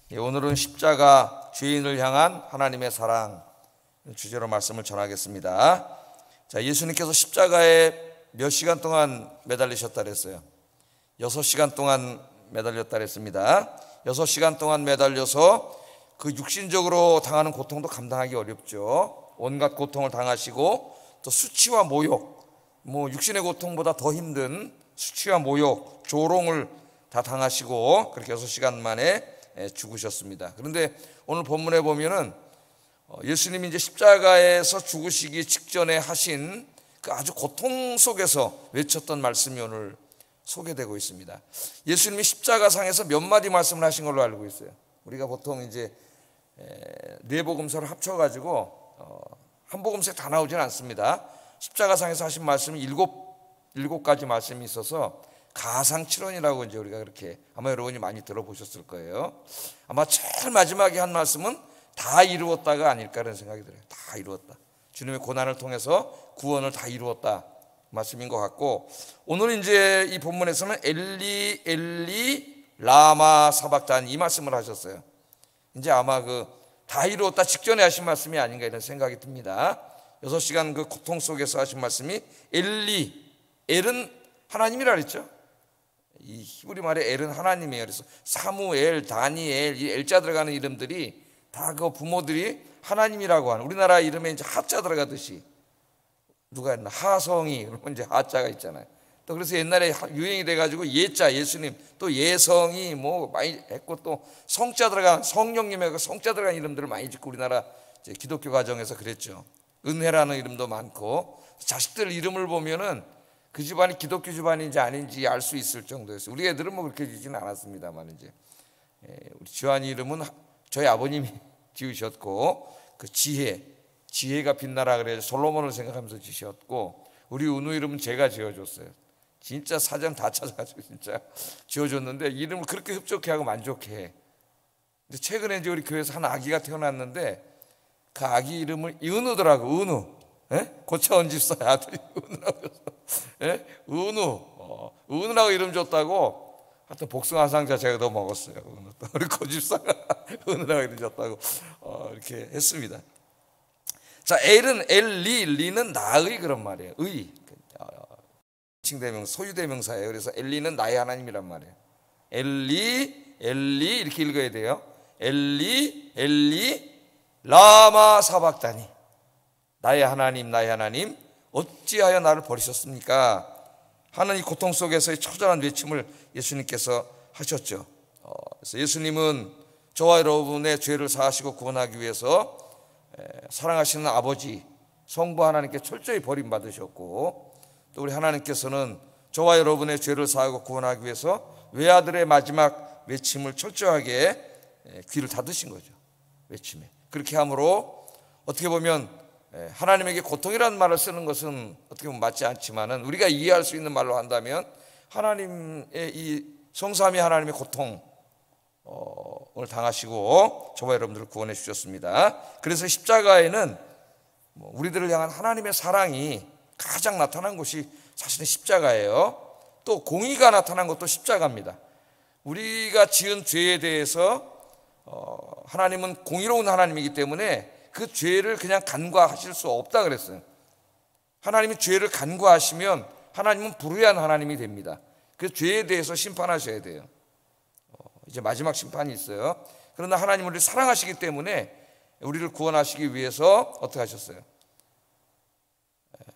오늘은 십자가, 죄인을 향한 하나님의 사랑 주제로 말씀을 전하겠습니다. 자, 예수님께서 십자가에 몇 시간 동안 매달리셨다 그랬어요? 6시간 동안 매달렸다 그랬습니다. 6시간 동안 매달려서 그 육신적으로 당하는 고통도 감당하기 어렵죠. 온갖 고통을 당하시고 또 수치와 모욕, 육신의 고통보다 더 힘든 수치와 모욕, 조롱을 다 당하시고 그렇게 6시간 만에 죽으셨습니다. 그런데 오늘 본문에 보면은 예수님이 이제 십자가에서 죽으시기 직전에 하신 그 아주 고통 속에서 외쳤던 말씀이 오늘 소개되고 있습니다. 예수님이 십자가상에서 몇 마디 말씀을 하신 걸로 알고 있어요. 우리가 보통 이제 네 복음서를 합쳐가지고 한 복음서에 다 나오진 않습니다. 십자가상에서 하신 말씀이 일곱 가지 말씀이 있어서 가상칠언이라고 이제 우리가 그렇게 아마 여러분이 많이 들어보셨을 거예요. 아마 제일 마지막에 한 말씀은 다 이루었다가 아닐까 라는 생각이 들어요. 다 이루었다. 주님의 고난을 통해서 구원을 다 이루었다 말씀인 것 같고, 오늘 이제 이 본문에서는 엘리 엘리 라마 사박다니 이 말씀을 하셨어요. 이제 아마 그 다 이루었다 직전에 하신 말씀이 아닌가 이런 생각이 듭니다. 6시간 그 고통 속에서 하신 말씀이 엘리, 엘은 하나님이라 그랬죠. 이 히브리 말에 엘은 하나님이에요. 그래서 사무엘, 다니엘, 이 엘자 들어가는 이름들이 다 그 부모들이 하나님이라고 하는, 우리나라 이름에 이제 하자 들어가듯이 누가 했나 하성이 그러면 이제 하자가 있잖아요. 또 그래서 옛날에 유행이 돼가지고 예자 예수님, 또 예성이 많이 했고, 또 성자 들어간 성령님의 성자 들어간 이름들을 많이 짓고 우리나라 이제 기독교 가정에서 그랬죠. 은혜라는 이름도 많고, 자식들 이름을 보면은 그 집안이 기독교 집안인지 아닌지 알 수 있을 정도였어요. 우리 애들은 그렇게 지지는 않았습니다만 이제 우리 지환이 이름은 저희 아버님이 지으셨고, 그 지혜가 빛나라 그래서 솔로몬을 생각하면서 지으셨고, 우리 은우 이름은 제가 지어줬어요. 진짜 사전 다 찾아가지고 진짜 지어줬는데 이름을 그렇게 흡족해하고 만족해. 근데 최근에 이제 우리 교회에서 한 아기가 태어났는데 그 아기 이름을 은우더라고. 은우. 고차원 집사 아들이 은우라고 했어. 은우라고 이름 줬다고. 하여튼 복숭아상자 제가 더 먹었어요. 우리 고집사가 은우라고 이름 줬다고 이렇게 했습니다. 자, 엘은 리는 나의 그런 말이에요. 의. 칭대명사, 소유대명사예요. 그래서 엘리는 나의 하나님이란 말이에요. 엘리 이렇게 읽어야 돼요. 엘리 라마 사박다니. 나의 하나님 어찌하여 나를 버리셨습니까 하는 이 고통 속에서의 처절한 외침을 예수님께서 하셨죠. 그래서 예수님은 저와 여러분의 죄를 사하시고 구원하기 위해서 사랑하시는 아버지 성부 하나님께 철저히 버림받으셨고, 또 우리 하나님께서는 저와 여러분의 죄를 사하고 구원하기 위해서 외아들의 마지막 외침을 철저하게 귀를 닫으신 거죠. 외침에. 그렇게 함으로 어떻게 보면 하나님에게 고통이라는 말을 쓰는 것은 어떻게 보면 맞지 않지만은, 우리가 이해할 수 있는 말로 한다면 하나님의 이 성삼위 하나님의 고통을 당하시고 저와 여러분들을 구원해 주셨습니다. 그래서 십자가에는 우리들을 향한 하나님의 사랑이 가장 나타난 곳이 사실은 십자가예요. 또 공의가 나타난 것도 십자가입니다. 우리가 지은 죄에 대해서 하나님은 공의로운 하나님이기 때문에 그 죄를 그냥 간과하실 수 없다 그랬어요. 하나님이 죄를 간과하시면 하나님은 불의한 하나님이 됩니다. 그 죄에 대해서 심판하셔야 돼요. 이제 마지막 심판이 있어요. 그러나 하나님은 우리를 사랑하시기 때문에 우리를 구원하시기 위해서 어떻게 하셨어요?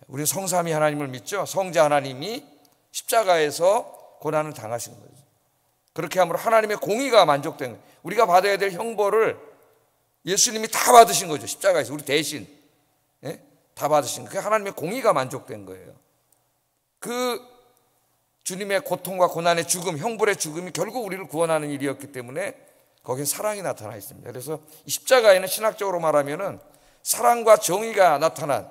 우리는 성삼위 하나님을 믿죠. 성자 하나님이 십자가에서 고난을 당하신 거죠. 그렇게 함으로 하나님의 공의가 만족된 거예요. 우리가 받아야 될 형벌을 예수님이 다 받으신 거죠. 십자가에서 우리 대신 다 받으신 거예요. 하나님의 공의가 만족된 거예요. 그 주님의 고통과 고난의 죽음, 형벌의 죽음이 결국 우리를 구원하는 일이었기 때문에 거기에 사랑이 나타나 있습니다. 그래서 이 십자가에는 신학적으로 말하면은 사랑과 정의가 나타난,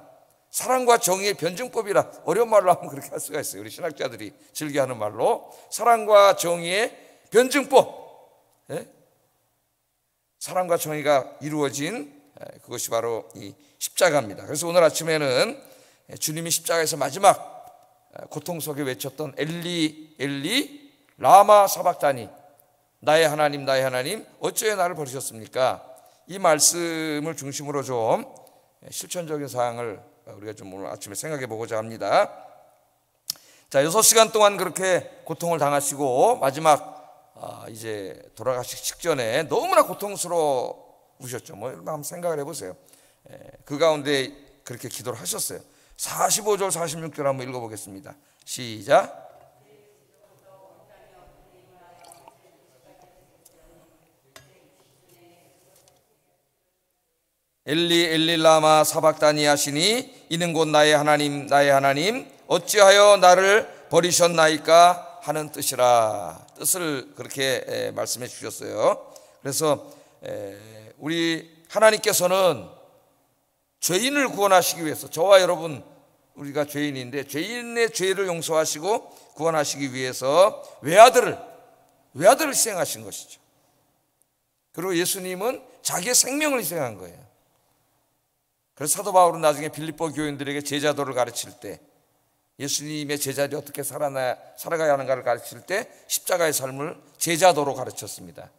사랑과 정의의 변증법이라, 어려운 말로 하면 그렇게 할 수가 있어요. 우리 신학자들이 즐겨하는 말로 사랑과 정의의 변증법, 사랑과 정의가 이루어진 그것이 바로 이 십자가입니다. 그래서 오늘 아침에는 주님이 십자가에서 마지막 고통 속에 외쳤던 엘리 라마 사박다니, 나의 하나님 나의 하나님 어찌하여 나를 버리셨습니까? 이 말씀을 중심으로 좀 실천적인 사항을 우리가 좀 오늘 아침에 생각해 보고자 합니다. 자, 6시간 동안 그렇게 고통을 당하시고 마지막 이제 돌아가시기 직전에 너무나 고통스러우셨죠. 뭐 한번 생각을 해보세요. 그 가운데 그렇게 기도를 하셨어요. 45절 46절 한번 읽어보겠습니다. 시작. 엘리 엘리 라마 사박다니 하시니 이는 곧 나의 하나님 나의 하나님 어찌하여 나를 버리셨나이까 하는 뜻이라. 뜻을 그렇게 말씀해 주셨어요. 그래서 우리 하나님께서는 죄인을 구원하시기 위해서, 저와 여러분 우리가 죄인인데 죄인의 죄를 용서하시고 구원하시기 위해서 외아들을 희생하신 것이죠. 그리고 예수님은 자기의 생명을 희생한 거예요. 그래서 사도 바울은 나중에 빌립보 교인들에게 제자도를 가르칠 때, 예수님의 제자들이 어떻게 살아가야 하는가를 가르칠 때 십자가의 삶을 제자도로 가르쳤습니다.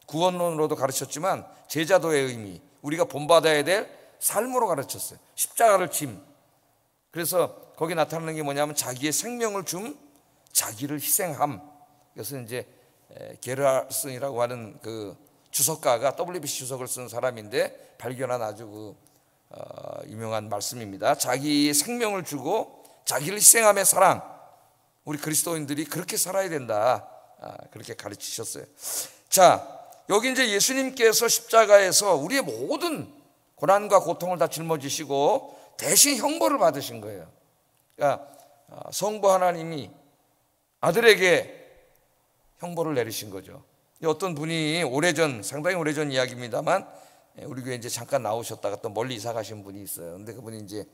구원론으로도 가르쳤지만 제자도의 의미, 우리가 본받아야 될 삶으로 가르쳤어요. 십자가를 짐. 그래서 거기 나타나는 게 뭐냐면 자기의 생명을 자기를 희생함. 그래서 이제 게르하슨이라고 하는 그 주석가가 WBC 주석을 쓴 사람인데 발견한 아주 유명한 말씀입니다. 자기의 생명을 주고 자기를 희생함의 사랑, 우리 그리스도인들이 그렇게 살아야 된다, 그렇게 가르치셨어요. 자, 여기 이제 예수님께서 십자가에서 우리의 모든 고난과 고통을 다 짊어지시고 대신 형벌을 받으신 거예요. 그러니까 성부 하나님이 아들에게 형벌을 내리신 거죠. 어떤 분이 상당히 오래전 이야기입니다만 우리 교회 이제 잠깐 나오셨다가 또 멀리 이사 가신 분이 있어요. 근데 그분이 이제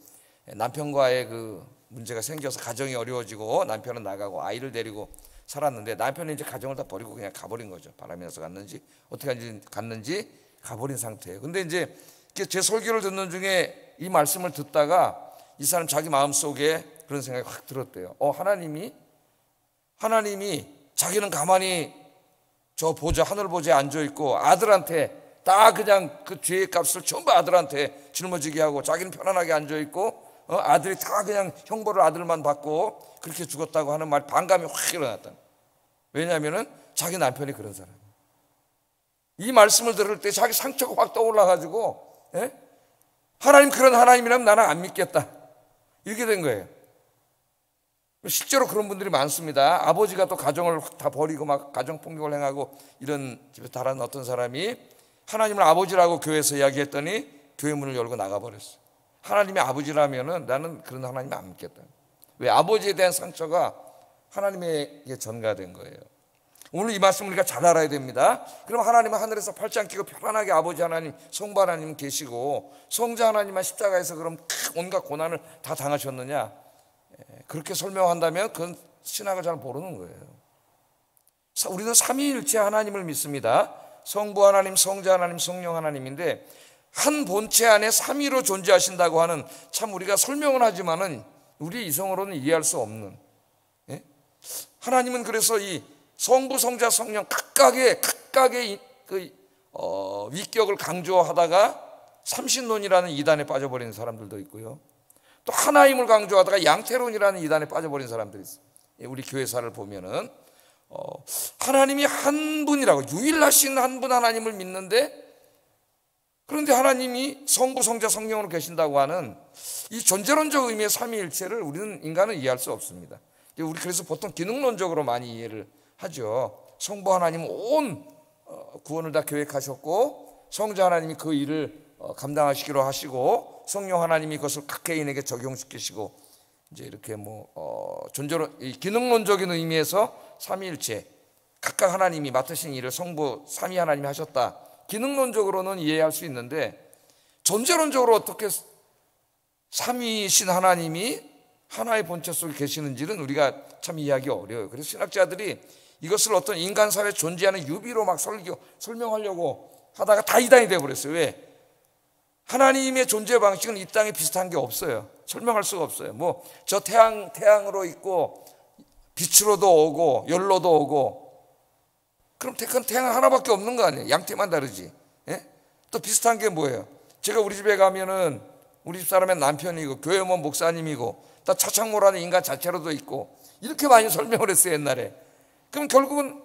남편과의 그 문제가 생겨서 가정이 어려워지고 남편은 나가고 아이를 데리고 살았는데 남편은 이제 가정을 다 버리고 그냥 가버린 거죠. 바람이어서 갔는지 어떻게 갔는지 가버린 상태예요. 근데 이제 제 설교를 듣는 중에 이 말씀을 듣다가 이 사람 자기 마음속에 그런 생각이 확 들었대요. 하나님이 자기는 가만히 저 하늘 보좌에 앉아 있고 아들한테 다 그냥 그 죄의 값을 전부 아들한테 짊어지게 하고 자기는 편안하게 앉아 있고 아들이 다 그냥 형벌을 아들만 받고 그렇게 죽었다고 하는 말, 반감이 확 일어났다. 왜냐하면은 자기 남편이 그런 사람이에요. 이 말씀을 들을 때 자기 상처가 확 떠올라가지고 하나님 그런 하나님이라면 나는 안 믿겠다, 이렇게 된 거예요. 실제로 그런 분들이 많습니다. 아버지가 또 가정을 다 버리고 막 가정폭력을 행하고 이런 집에 달한 어떤 사람이 하나님을 아버지라고 교회에서 이야기했더니 교회 문을 열고 나가버렸어요. 하나님이 아버지라면은 나는 그런 하나님 안 믿겠다. 왜? 아버지에 대한 상처가 하나님에게 전가된 거예요. 오늘 이 말씀 우리가 잘 알아야 됩니다. 그럼 하나님은 하늘에서 팔짱 끼고 편안하게 아버지 하나님, 성부 하나님 계시고 성자 하나님만 십자가에서 그럼 온갖 고난을 다 당하셨느냐? 그렇게 설명한다면 그건 신학을 잘 모르는 거예요. 우리는 삼위일체 하나님을 믿습니다. 성부 하나님, 성자 하나님, 성령 하나님인데 한 본체 안에 삼위로 존재하신다고 하는, 참 우리가 설명은 하지만은 우리 이성으로는 이해할 수 없는, 하나님은 그래서 이 성부, 성자, 성령 각각의 그 위격을 강조하다가 삼신론이라는 이단에 빠져버리는 사람들도 있고요. 또 하나임을 강조하다가 양태론이라는 이단에 빠져버린 사람들이 있어요. 우리 교회사를 보면은 하나님이 한 분이라고, 유일하신 한 분 하나님을 믿는데, 그런데 하나님이 성부, 성자, 성령으로 계신다고 하는 이 존재론적 의미의 삼위일체를 인간은 이해할 수 없습니다. 우리 그래서 보통 기능론적으로 많이 이해를 하죠. 성부 하나님은 온 구원을 다 계획하셨고 성자 하나님이 그 일을 감당하시기로 하시고 성령 하나님이 그것을 각 개인에게 적용시키시고, 이제 이렇게 존재론, 기능론적인 의미에서 삼위일체, 각각 하나님이 맡으신 일을 성부 삼위 하나님이 하셨다, 기능론적으로는 이해할 수 있는데 존재론적으로 어떻게 삼위이신 하나님이 하나의 본체 속에 계시는지는 우리가 참 이해하기 어려워요. 그래서 신학자들이 이것을 어떤 인간 사회에 존재하는 유비로 막 설명하려고 하다가 다 이단이 되어버렸어요. 왜? 하나님의 존재 방식은 이 땅에 비슷한 게 없어요. 설명할 수가 없어요. 저 태양으로 있고 빛으로도 오고 열로도 오고 그럼 택한 태양 하나밖에 없는 거 아니에요? 양태만 다르지. 예? 또 비슷한 게 뭐예요? 제가 우리 집에 가면은 우리 집 사람의 남편이고 교회 뭐 목사님이고 또 차창모라는 인간 자체로도 있고 이렇게 많이 설명을 했어요 옛날에. 그럼 결국은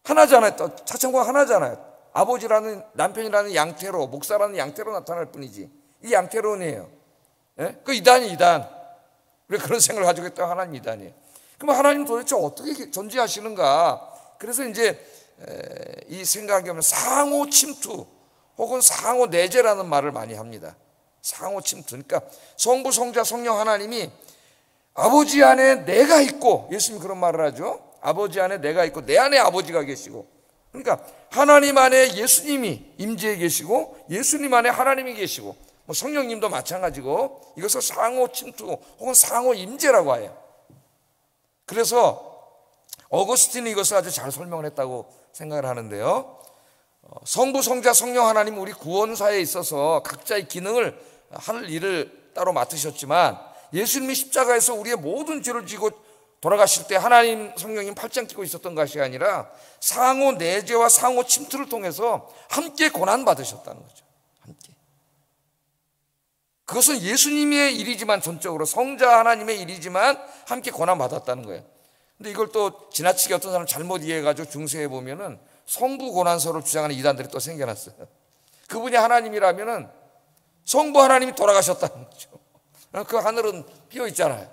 하나잖아요. 또 차창모가 하나잖아요. 아버지라는 남편이라는 양태로 목사라는 양태로 나타날 뿐이지 이 양태론이에요. 예? 그 이단이 이단. 왜 그런 생각을 가지고 있다고 하나님 이단이에요. 그럼 하나님 도대체 어떻게 존재하시는가? 그래서 이제 이 생각이 오면 상호 침투 혹은 상호 내재라는 말을 많이 합니다. 상호 침투. 그러니까 성부, 성자, 성령 하나님이 아버지 안에 내가 있고, 예수님이 그런 말을 하죠. 아버지 안에 내가 있고 내 안에 아버지가 계시고, 그러니까 하나님 안에 예수님이 임재해 계시고 예수님 안에 하나님이 계시고, 뭐 성령님도 마찬가지고, 이것을 상호 침투 혹은 상호 임재라고 해요. 그래서 어거스틴이 이것을 아주 잘 설명을 했다고 생각을 하는데요. 성부, 성자, 성령 하나님 우리 구원사에 있어서 각자의 기능을 할 일을 따로 맡으셨지만 예수님이 십자가에서 우리의 모든 죄를 지고 돌아가실 때 하나님 성령님 팔짱 끼고 있었던 것이 아니라 상호 내재와 상호 침투를 통해서 함께 고난 받으셨다는 거죠. 함께. 그것은 예수님의 일이지만 전적으로 성자 하나님의 일이지만 함께 고난 받았다는 거예요. 근데 이걸 또 지나치게 어떤 사람 잘못 이해해가지고 중세에 보면은 성부 고난설을 주장하는 이단들이 또 생겨났어요. 그분이 하나님이라면은 성부 하나님이 돌아가셨다는 거죠. 그 하늘은 비어 있잖아요.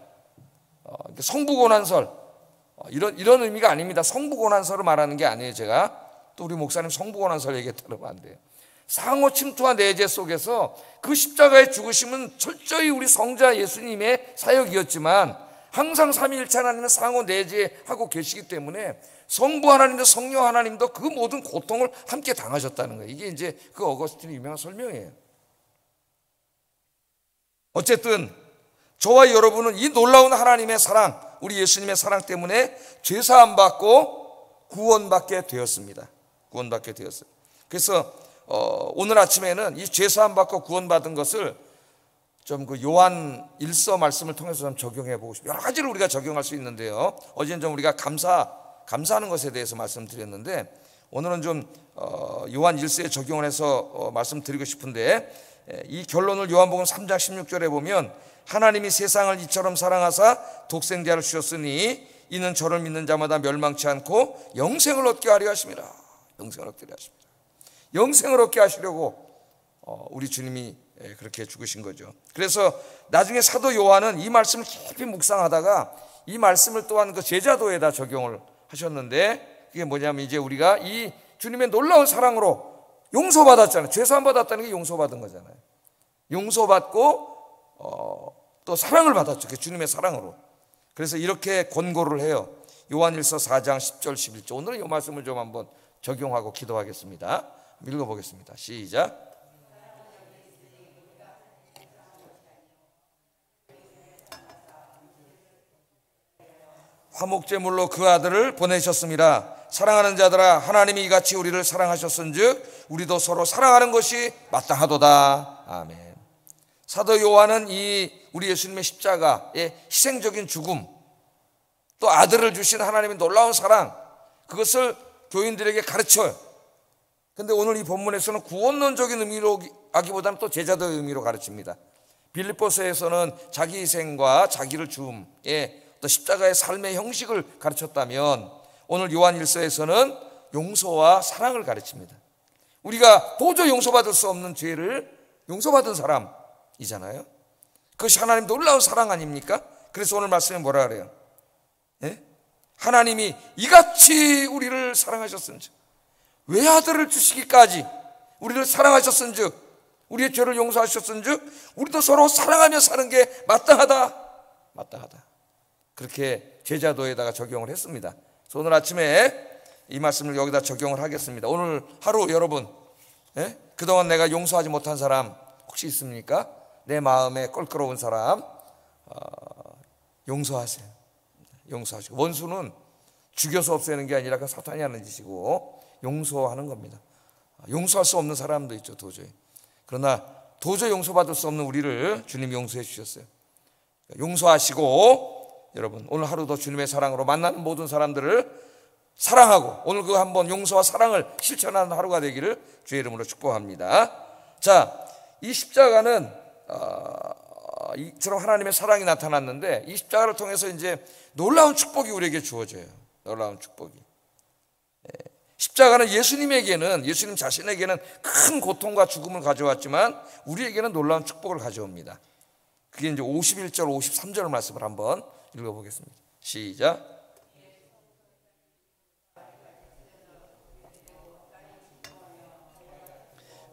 성부 고난설 이런 의미가 아닙니다. 성부 고난설을 말하는 게 아니에요. 제가 또 우리 목사님 성부 고난설 얘기했다면 안 돼요. 상호 침투와 내재 속에서 그 십자가의 죽으심은 철저히 우리 성자 예수님의 사역이었지만 항상 삼위일체 하나님은 상호 내재하고 계시기 때문에 성부 하나님도 성령 하나님도 그 모든 고통을 함께 당하셨다는 거예요. 이게 이제 그 어거스틴의 유명한 설명이에요. 어쨌든 저와 여러분은 이 놀라운 하나님의 사랑, 우리 예수님의 사랑 때문에 죄사함 받고 구원받게 되었습니다. 구원받게 되었어요. 그래서 오늘 아침에는 이 죄사함 받고 구원받은 것을 좀 그 요한 1서 말씀을 통해서 좀 적용해 보고 싶어요. 여러 가지를 우리가 적용할 수 있는데요. 어제는 좀 우리가 감사하는 것에 대해서 말씀드렸는데 오늘은 좀 요한 1서에 적용을 해서 말씀드리고 싶은데, 이 결론을 요한복음 3장 16절에 보면 하나님이 세상을 이처럼 사랑하사 독생자를 주셨으니 이는 저를 믿는 자마다 멸망치 않고 영생을 얻게 하려 하심이라. 영생을 얻게 하려 하십니다. 영생을 얻게 하시려고 우리 주님이 그렇게 죽으신 거죠. 그래서 나중에 사도 요한은 이 말씀을 깊이 묵상하다가 이 말씀을 또한 그 제자도에다 적용을 하셨는데, 그게 뭐냐면 이제 우리가 이 주님의 놀라운 사랑으로 용서받았잖아요. 죄사함 받았다는 게 용서받은 거잖아요. 용서받고 또 사랑을 받았죠. 그 주님의 사랑으로. 그래서 이렇게 권고를 해요. 요한일서 4장 10절 11절. 오늘은 이 말씀을 좀 한번 적용하고 기도하겠습니다. 읽어보겠습니다. 시작. 화목제물로 그 아들을 보내셨습니다. 사랑하는 자들아, 하나님이 이같이 우리를 사랑하셨은즉 우리도 서로 사랑하는 것이 마땅하도다. 아멘. 사도 요한은 이 우리 예수님의 십자가의 희생적인 죽음, 또 아들을 주신 하나님의 놀라운 사랑, 그것을 교인들에게 가르쳐요. 근데 오늘 이 본문에서는 구원론적인 의미로 하기보다는 또 제자도의 의미로 가르칩니다. 빌립보서에서는 자기 희생과 자기를 주음의 또 십자가의 삶의 형식을 가르쳤다면 오늘 요한일서에서는 용서와 사랑을 가르칩니다. 우리가 도저히 용서받을 수 없는 죄를 용서받은 사람이잖아요. 그것이 하나님 놀라운 사랑 아닙니까? 그래서 오늘 말씀에 뭐라 그래요? 예? 하나님이 이같이 우리를 사랑하셨은즉, 외아들을 주시기까지 우리를 사랑하셨은즉, 우리의 죄를 용서하셨은즉 우리도 서로 사랑하며 사는 게 마땅하다. 그렇게 제자도에다가 적용을 했습니다. 그래서 오늘 아침에 이 말씀을 여기다 적용을 하겠습니다. 오늘 하루 여러분, 그동안 내가 용서하지 못한 사람 혹시 있습니까? 내 마음에 껄끄러운 사람 용서하세요. 용서하시고, 원수는 죽여서 없애는 게 아니라 그 사탄이 하는 짓이고 용서하는 겁니다. 용서할 수 없는 사람도 있죠, 도저히. 그러나 도저히 용서받을 수 없는 우리를 주님이 용서해 주셨어요. 용서하시고, 여러분 오늘 하루도 주님의 사랑으로 만나는 모든 사람들을 사랑하고 오늘 그 한번 용서와 사랑을 실천하는 하루가 되기를 주의 이름으로 축복합니다. 자, 이 십자가는 이처럼 하나님의 사랑이 나타났는데 이 십자가를 통해서 이제 놀라운 축복이 우리에게 주어져요. 놀라운 축복이. 십자가는 예수님 자신에게는 큰 고통과 죽음을 가져왔지만 우리에게는 놀라운 축복을 가져옵니다. 그게 이제 51절, 53절 말씀을 한번 읽어보겠습니다. 시작.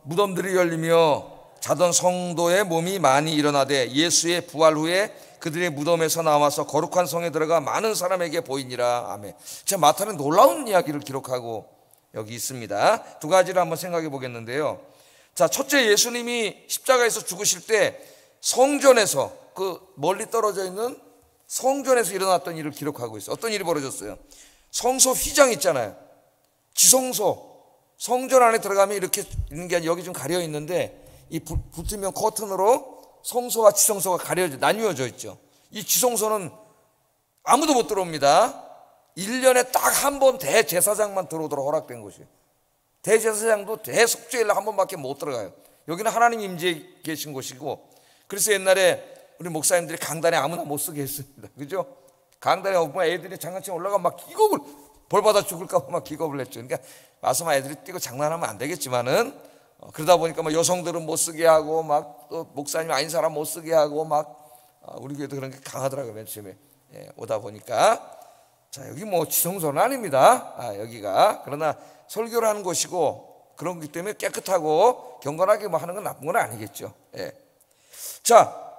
무덤들이 열리며 자던 성도의 몸이 많이 일어나되 예수의 부활 후에 그들의 무덤에서 나와서 거룩한 성에 들어가 많은 사람에게 보이니라. 아멘. 자, 마태는 놀라운 이야기를 기록하고 여기 있습니다. 두 가지를 한번 생각해 보겠는데요. 자, 첫째, 예수님이 십자가에서 죽으실 때 성전에서, 그 멀리 떨어져 있는 성전에서 일어났던 일을 기록하고 있어요. 어떤 일이 벌어졌어요? 성소 휘장 있잖아요. 지성소, 성전 안에 들어가면 이렇게 있는 게 아니라 여기 좀 가려 있는데 이 붙으면 커튼으로 성소와 지성소가 나뉘어져 있죠. 이 지성소는 아무도 못 들어옵니다. 1년에 딱 한 번 대제사장만 들어오도록 허락된 곳이에요. 대제사장도 대속죄일 한 번밖에 못 들어가요. 여기는 하나님 임재에 계신 곳이고, 그래서 옛날에 우리 목사님들이 강단에 아무나 못 쓰게 했습니다. 그죠? 강단에 오면 애들이 장난치면 올라가 막 기겁을, 벌받아 죽을까 봐 막 기겁을 했죠. 그러니까 와서 막 애들이 뛰고 장난하면 안 되겠지만은 그러다 보니까 막 여성들은 못 쓰게 하고 막 또 목사님 아닌 사람 못 쓰게 하고 막 우리 교회도 그런 게 강하더라고요. 맨 처음에 오다 보니까. 자, 여기 뭐 지성소는 아닙니다. 여기가. 그러나 설교를 하는 곳이고 그런 거기 때문에 깨끗하고 경건하게 뭐 하는 건 나쁜 건 아니겠죠. 자,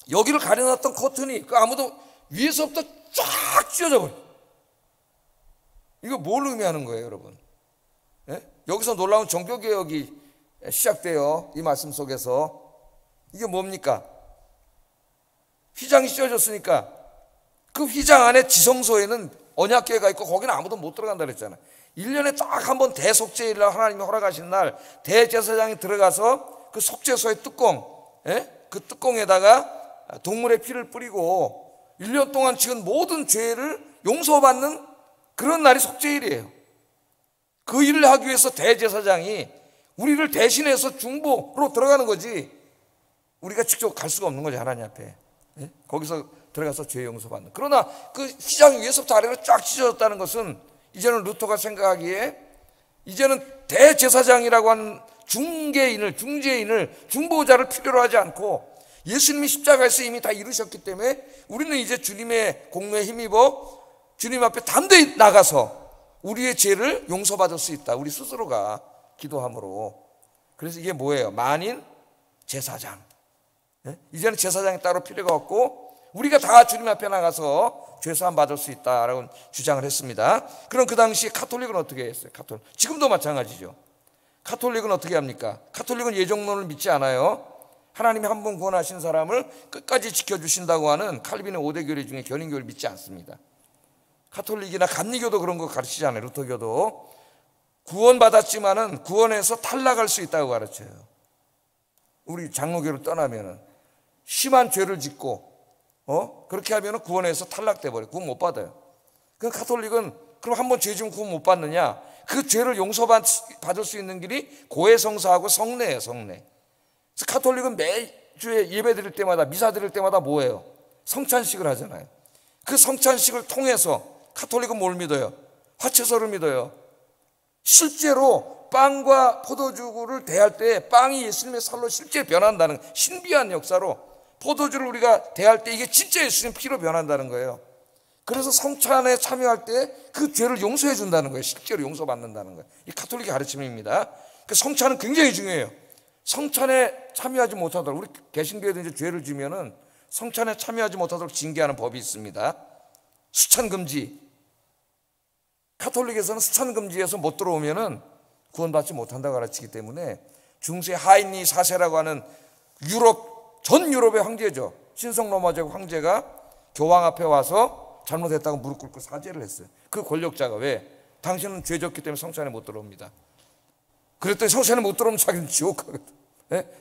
여기를 가려놨던 커튼이 아무도 위에서부터 쫙 찢어져 버려. 이거 뭘 의미하는 거예요, 여러분? 여기서 놀라운 종교개혁이 시작돼요. 이 말씀 속에서. 이게 뭡니까? 휘장이 씌워졌으니까 그 휘장 안에 지성소에는 언약궤가 있고 거기는 아무도 못 들어간다 그랬잖아요. 1년에 딱 한 번 대속죄일날 하나님이 허락하신 날 대제사장이 들어가서 그 속죄소의 뚜껑, 그 뚜껑에다가 동물의 피를 뿌리고 1년 동안 지은 모든 죄를 용서받는 그런 날이 속죄일이에요. 그 일을 하기 위해서 대제사장이 우리를 대신해서 중보로 들어가는 거지, 우리가 직접 갈 수가 없는 거지, 하나님 앞에. 거기서 들어가서 죄 용서받는. 그러나 그 휘장 위에서부터 아래로 쫙 찢어졌다는 것은 이제는 루터가 생각하기에 이제는 대제사장이라고 하는 중재인을 중보자를 필요로 하지 않고 예수님이 십자가에서 이미 다 이루셨기 때문에 우리는 이제 주님의 공로에 힘입어 주님 앞에 담대히 나가서 우리의 죄를 용서받을 수 있다. 우리 스스로가 기도함으로. 그래서 이게 뭐예요? 만인 제사장. 이제는 제사장이 따로 필요가 없고 우리가 다 주님 앞에 나가서 죄사함 받을 수 있다라고 주장을 했습니다. 그럼 그 당시 가톨릭은 어떻게 했어요? 지금도 마찬가지죠. 가톨릭은 어떻게 합니까? 가톨릭은 예정론을 믿지 않아요. 하나님이 한 번 구원하신 사람을 끝까지 지켜주신다고 하는 칼빈의 5대 교리 중에 견인교를 믿지 않습니다. 가톨릭이나 감리교도 그런 거 가르치지 않아요. 루터교도 구원받았지만은 구원에서 탈락할 수 있다고 가르쳐요. 우리 장로교를 떠나면은 심한 죄를 짓고 그렇게 하면은 구원에서 탈락돼 버려. 구원 못 받아요. 그 가톨릭은 그럼 한 번 죄 지면 구원 못 받느냐? 그 죄를 용서받을 수 있는 길이 고해성사하고 성례예요. 성례. 그래서 가톨릭은 매주에 예배 드릴 때마다, 미사 드릴 때마다 뭐예요? 성찬식을 하잖아요. 그 성찬식을 통해서 가톨릭은 뭘 믿어요? 화채소를 믿어요. 실제로 빵과 포도주를 대할 때 빵이 예수님의 살로 실제 변한다는 신비한 역사로 포도주를 우리가 대할 때 이게 진짜 예수님 피로 변한다는 거예요. 그래서 성찬에 참여할 때 그 죄를 용서해 준다는 거예요. 실제로 용서받는다는 거예요. 이 가톨릭의 가르침입니다. 그 성찬은 굉장히 중요해요. 성찬에 참여하지 못하도록, 우리 개신교에도 이제 죄를 지면은 성찬에 참여하지 못하도록 징계하는 법이 있습니다. 수찬금지. 가톨릭에서는 수찬금지에서 못 들어오면은 구원받지 못한다고 가르치기 때문에 중세 하인리 4세라고 하는 전 유럽의 황제죠. 신성 로마 제국 황제가 교황 앞에 와서 잘못했다고 무릎 꿇고 사죄를 했어요. 그 권력자가 왜? 당신은 죄 졌기 때문에 성찬에 못 들어옵니다. 그랬더니 성찬에 못 들어오면 자기는 지옥 가거든.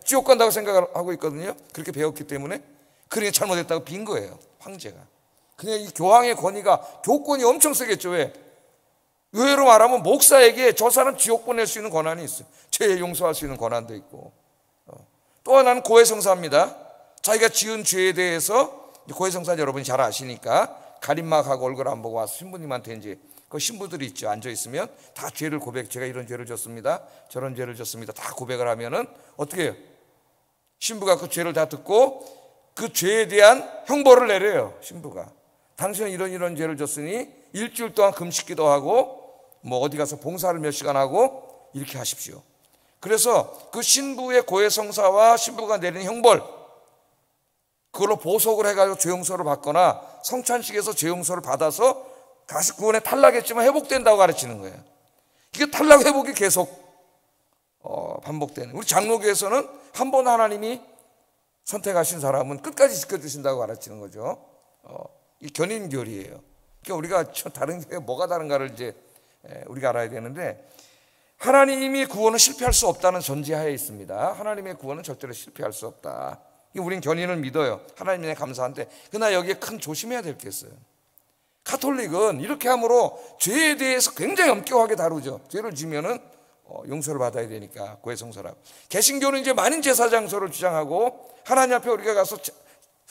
지옥 간다고 생각을 하고 있거든요. 그렇게 배웠기 때문에. 그러니 잘못했다고 빈 거예요, 황제가. 그냥 이 교황의 권위가, 교권이 엄청 세겠죠. 왜? 의외로 말하면 목사에게 저 사람 지옥 보낼 수 있는 권한이 있어요. 죄 용서할 수 있는 권한도 있고. 또 하나는 고해성사입니다. 자기가 지은 죄에 대해서, 고해성사 여러분이 잘 아시니까 가림막하고 얼굴 안 보고 와서 신부님한테 이제 그 신부들이 있죠. 앉아 있으면 다 죄를 고백, 제가 이런 죄를 졌습니다, 저런 죄를 졌습니다, 다 고백을 하면은 어떻게 해요? 신부가 그 죄를 다 듣고 그 죄에 대한 형벌을 내려요. 신부가 당신은 이런 죄를 졌으니 일주일 동안 금식기도 하고 뭐 어디 가서 봉사를 몇 시간 하고 이렇게 하십시오. 그래서 그 신부의 고해성사와 신부가 내리는 형벌, 그걸로 보석을 해가지고 죄용서를 받거나 성찬식에서 죄용서를 받아서 다시 구원에 탈락했지만 회복된다고 가르치는 거예요. 이게 탈락 회복이 계속 반복되는. 우리 장로교에서는 한 번 하나님이 선택하신 사람은 끝까지 지켜주신다고 가르치는 거죠. 이 견인교리예요. 그러니까 우리가 다른 게 뭐가 다른가를 이제 우리가 알아야 되는데, 하나님이 구원은 실패할 수 없다는 전제하에 있습니다. 하나님의 구원은 절대로 실패할 수 없다. 우리는 견인을 믿어요. 하나님에 감사한데, 그러나 여기에 큰 조심해야 될 게 있어요. 가톨릭은 이렇게 함으로 죄에 대해서 굉장히 엄격하게 다루죠. 죄를 지면은 용서를 받아야 되니까 고해성사라고. 개신교는 이제 만인제사장소를 주장하고 하나님 앞에 우리가 가서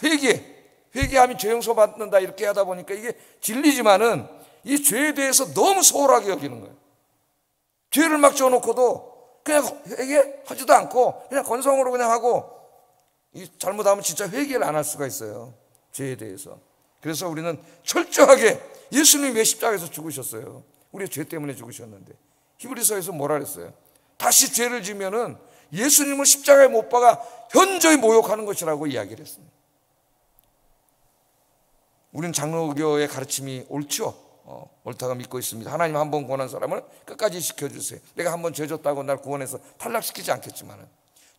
회개하면 죄 용서 받는다 이렇게 하다 보니까 이게 진리지만은 이 죄에 대해서 너무 소홀하게 여기는 거예요. 죄를 막 지어놓고도 그냥 회개하지도 않고 그냥 건성으로 그냥 하고, 이 잘못하면 진짜 회개를 안 할 수가 있어요. 죄에 대해서. 그래서 우리는 철저하게, 예수님이 왜 십자가에서 죽으셨어요? 우리의 죄 때문에 죽으셨는데. 히브리서에서 뭐라 그랬어요? 다시 죄를 지면은 예수님을 십자가에 못 박아 현저히 모욕하는 것이라고 이야기를 했습니다. 우리는 장로교의 가르침이 옳죠. 옳다고 믿고 있습니다. 하나님 한 번 구원한 사람을 끝까지 지켜주세요. 내가 한 번 죄 졌다고 날 구원해서 탈락시키지 않겠지만,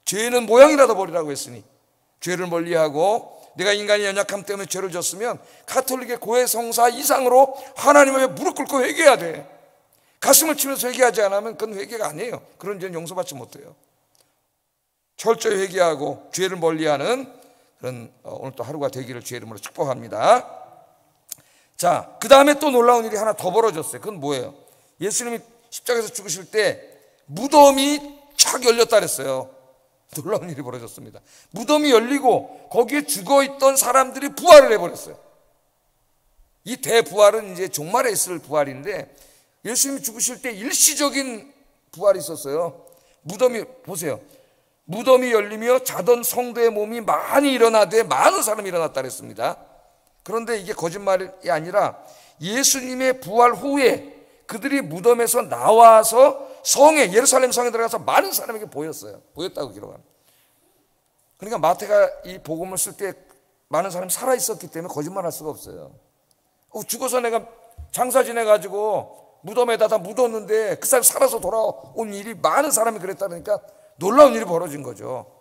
죄는 모양이라도 버리라고 했으니 죄를 멀리하고, 내가 인간의 연약함 때문에 죄를 졌으면 가톨릭의 고해성사 이상으로 하나님 앞에 무릎 꿇고 회개해야 돼. 가슴을 치면서 회개하지 않으면 그건 회개가 아니에요. 그런 죄는 용서받지 못해요. 철저히 회개하고 죄를 멀리하는 그런 오늘 또 하루가 되기를 주의 이름으로 축복합니다. 자, 그 다음에 또 놀라운 일이 하나 더 벌어졌어요. 그건 뭐예요? 예수님이 십자가에서 죽으실 때 무덤이 쫙 열렸다 그랬어요. 놀라운 일이 벌어졌습니다. 무덤이 열리고 거기에 죽어있던 사람들이 부활을 해버렸어요. 이 대부활은 이제 종말에 있을 부활인데, 예수님이 죽으실 때 일시적인 부활이 있었어요. 무덤이, 보세요, 무덤이 열리며 자던 성도의 몸이 많이 일어나되 많은 사람이 일어났다 그랬습니다. 그런데 이게 거짓말이 아니라 예수님의 부활 후에 그들이 무덤에서 나와서 성에, 예루살렘 성에 들어가서 많은 사람에게 보였다고 기록합니다. 그러니까 마태가 이 복음을 쓸 때 많은 사람이 살아있었기 때문에 거짓말할 수가 없어요. 죽어서 내가 장사 지내가지고 무덤에다 다 묻었는데 그 사람이 살아서 돌아온 일이 많은 사람이 그랬다니까 놀라운 일이 벌어진 거죠.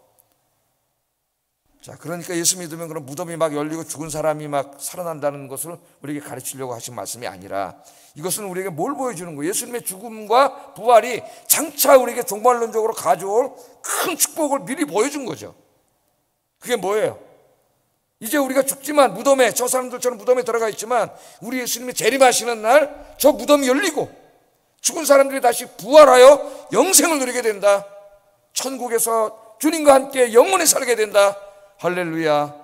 자, 그러니까 예수 믿으면 그런 무덤이 막 열리고 죽은 사람이 막 살아난다는 것을 우리에게 가르치려고 하신 말씀이 아니라, 이것은 우리에게 뭘 보여주는 거예요? 예수님의 죽음과 부활이 장차 우리에게 종말론적으로 가져올 큰 축복을 미리 보여준 거죠. 그게 뭐예요? 이제 우리가 죽지만 무덤에, 저 사람들처럼 무덤에 들어가 있지만 우리 예수님이 재림하시는 날 저 무덤이 열리고 죽은 사람들이 다시 부활하여 영생을 누리게 된다. 천국에서 주님과 함께 영원히 살게 된다. 할렐루야.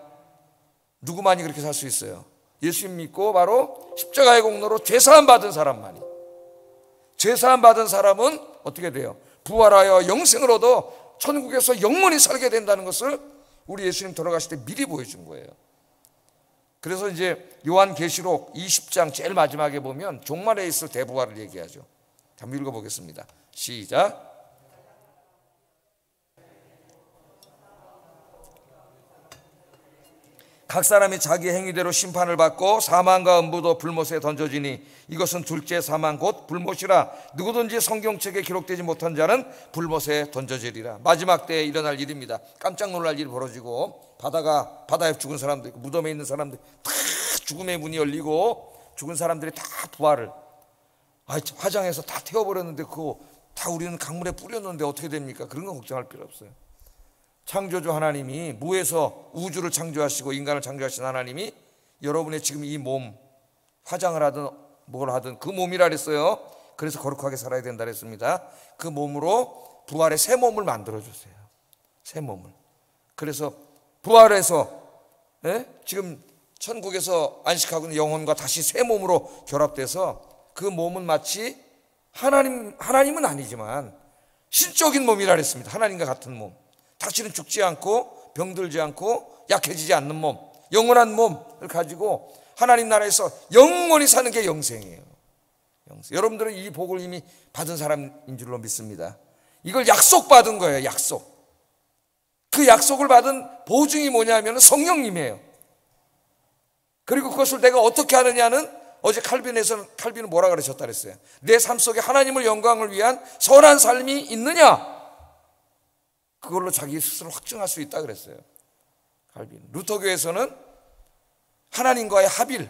누구만이 그렇게 살 수 있어요? 예수님 믿고 바로 십자가의 공로로 죄사함 받은 사람만이. 죄사함 받은 사람은 어떻게 돼요? 부활하여 영생을 얻어 천국에서 영원히 살게 된다는 것을 우리 예수님 돌아가실 때 미리 보여준 거예요. 그래서 이제 요한계시록 20장 제일 마지막에 보면 종말에 있을 대부활을 얘기하죠. 한번 읽어보겠습니다. 시작. 각 사람이 자기 행위대로 심판을 받고 사망과 음부도 불못에 던져지니 이것은 둘째 사망 곧 불못이라. 누구든지 성경책에 기록되지 못한 자는 불못에 던져지리라. 마지막 때에 일어날 일입니다. 깜짝 놀랄 일이 벌어지고 바다에 죽은 사람들 있고 무덤에 있는 사람들 다 죽음의 문이 열리고 죽은 사람들이 다 부활을, 화장해서 다 태워버렸는데 그거 다 우리는 강물에 뿌렸는데 어떻게 됩니까? 그런 건 걱정할 필요 없어요. 창조주 하나님이 무에서 우주를 창조하시고 인간을 창조하신 하나님이 여러분의 지금 이 몸, 화장을 하든 뭘 하든 그 몸이라 그랬어요. 그래서 거룩하게 살아야 된다 그랬습니다. 그 몸으로 부활의 새 몸을 만들어주세요. 새 몸을. 그래서 부활해서 지금 천국에서 안식하고 있는 영혼과 다시 새 몸으로 결합돼서 그 몸은 마치 하나님은 아니지만 신적인 몸이라 그랬습니다. 하나님과 같은 몸. 다시는 죽지 않고 병들지 않고 약해지지 않는 몸, 영원한 몸을 가지고 하나님 나라에서 영원히 사는 게 영생이에요. 영생. 여러분들은 이 복을 이미 받은 사람인 줄로 믿습니다. 이걸 약속받은 거예요. 약속. 그 약속을 받은 보증이 뭐냐면 성령님이에요. 그리고 그것을 내가 어떻게 하느냐는 어제 칼빈은 뭐라 그러셨다 그랬어요. 내 삶 속에 하나님을 영광을 위한 선한 삶이 있느냐, 그걸로 자기 스스로 확증할 수 있다 그랬어요. 칼빈. 루터교에서는 하나님과의 합일,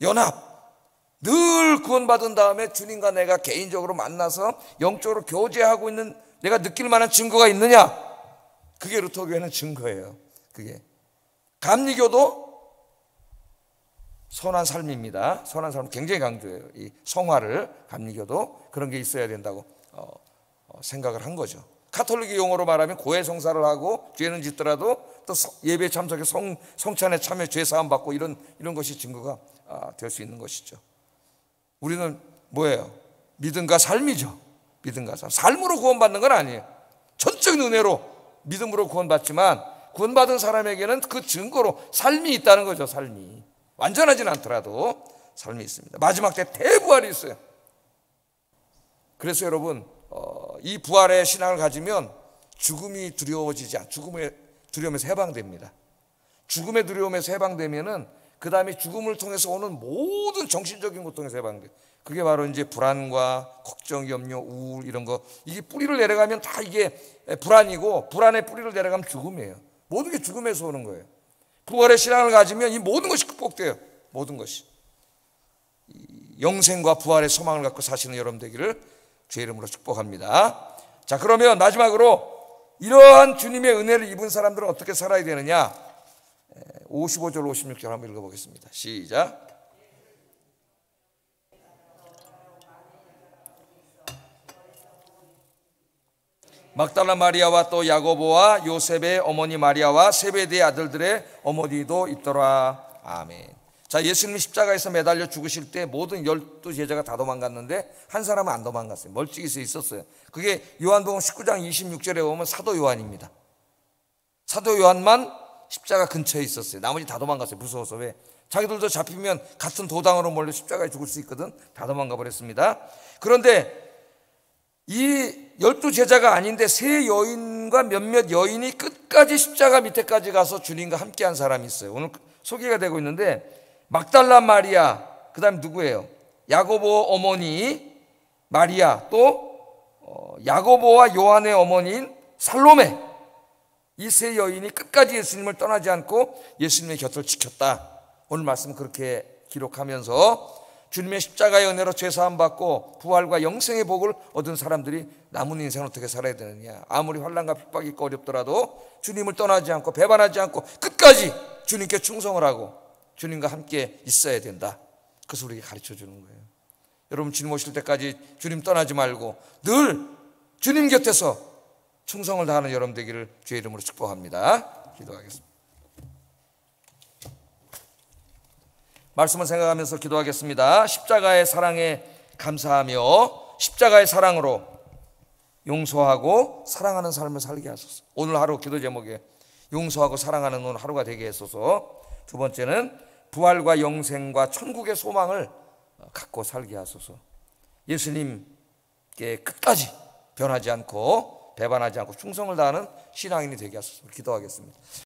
연합, 늘 구원받은 다음에 주님과 내가 개인적으로 만나서 영적으로 교제하고 있는 내가 느낄 만한 증거가 있느냐, 그게 루터교회는 증거예요. 그게 감리교도 선한 삶입니다. 선한 삶 굉장히 강조해요. 이 성화를, 감리교도 그런 게 있어야 된다고 생각을 한 거죠. 카톨릭의 용어로 말하면 고해성사를 하고 죄는 짓더라도 또 예배 참석에 성찬에 참여, 죄 사함 받고 이런 것이 증거가 될 수 있는 것이죠. 우리는 뭐예요? 믿음과 삶이죠. 믿음과 삶. 삶으로 구원받는 건 아니에요. 전적인 은혜로 믿음으로 구원받지만 구원받은 사람에게는 그 증거로 삶이 있다는 거죠. 삶이 완전하진 않더라도 삶이 있습니다. 마지막 때 대부활이 있어요. 그래서 여러분 이 부활의 신앙을 가지면 죽음이 두려워지지 않아. 죽음의 두려움에서 해방됩니다. 죽음의 두려움에서 해방되면은 그 다음에 죽음을 통해서 오는 모든 정신적인 고통에서 해방돼요. 그게 바로 이제 불안과 걱정, 염려, 우울 이런 거, 이게 뿌리를 내려가면 다 이게 불안이고, 불안의 뿌리를 내려가면 죽음이에요. 모든 게 죽음에서 오는 거예요. 부활의 신앙을 가지면 이 모든 것이 극복돼요. 모든 것이. 영생과 부활의 소망을 갖고 사시는 여러분 되기를 주의 이름으로 축복합니다. 자, 그러면 마지막으로 이러한 주님의 은혜를 입은 사람들은 어떻게 살아야 되느냐? 55절 56절 한번 읽어보겠습니다. 시작. 막달라 마리아와 또 야고보와 요셉의 어머니 마리아와 세베대의 아들들의 어머니도 있더라. 아멘. 자, 예수님이 십자가에서 매달려 죽으실 때 모든 12 제자가 다 도망갔는데 한 사람은 안 도망갔어요. 멀찍이 있었어요. 그게 요한복음 19장 26절에 보면 사도 요한입니다. 사도 요한만 십자가 근처에 있었어요. 나머지 다 도망갔어요. 무서워서. 왜? 자기들도 잡히면 같은 도당으로 몰려 십자가에 죽을 수 있거든. 다 도망가 버렸습니다. 그런데 이 12 제자가 아닌데 세 여인과 몇몇 여인이 끝까지 십자가 밑에까지 가서 주님과 함께한 사람이 있어요. 오늘 소개가 되고 있는데 막달라 마리아, 그 다음 누구예요? 야고보 어머니 마리아, 또 야고보와 요한의 어머니인 살로메, 이 세 여인이 끝까지 예수님을 떠나지 않고 예수님의 곁을 지켰다. 오늘 말씀 그렇게 기록하면서 주님의 십자가의 은혜로 죄사함 받고 부활과 영생의 복을 얻은 사람들이 남은 인생을 어떻게 살아야 되느냐. 아무리 환난과 핍박이 있고 어렵더라도 주님을 떠나지 않고 배반하지 않고 끝까지 주님께 충성을 하고 주님과 함께 있어야 된다. 그것을 우리에게 가르쳐 주는 거예요. 여러분 주님 오실 때까지 주님 떠나지 말고 늘 주님 곁에서 충성을 다하는 여러분 되기를 주의 이름으로 축복합니다. 기도하겠습니다. 말씀을 생각하면서 기도하겠습니다. 십자가의 사랑에 감사하며 십자가의 사랑으로 용서하고 사랑하는 삶을 살게 하소서. 오늘 하루 기도 제목에 용서하고 사랑하는 오늘 하루가 되게 하소서. 두 번째는 부활과 영생과 천국의 소망을 갖고 살게 하소서. 예수님께 끝까지 변하지 않고 배반하지 않고 충성을 다하는 신앙인이 되게 하소서. 기도하겠습니다.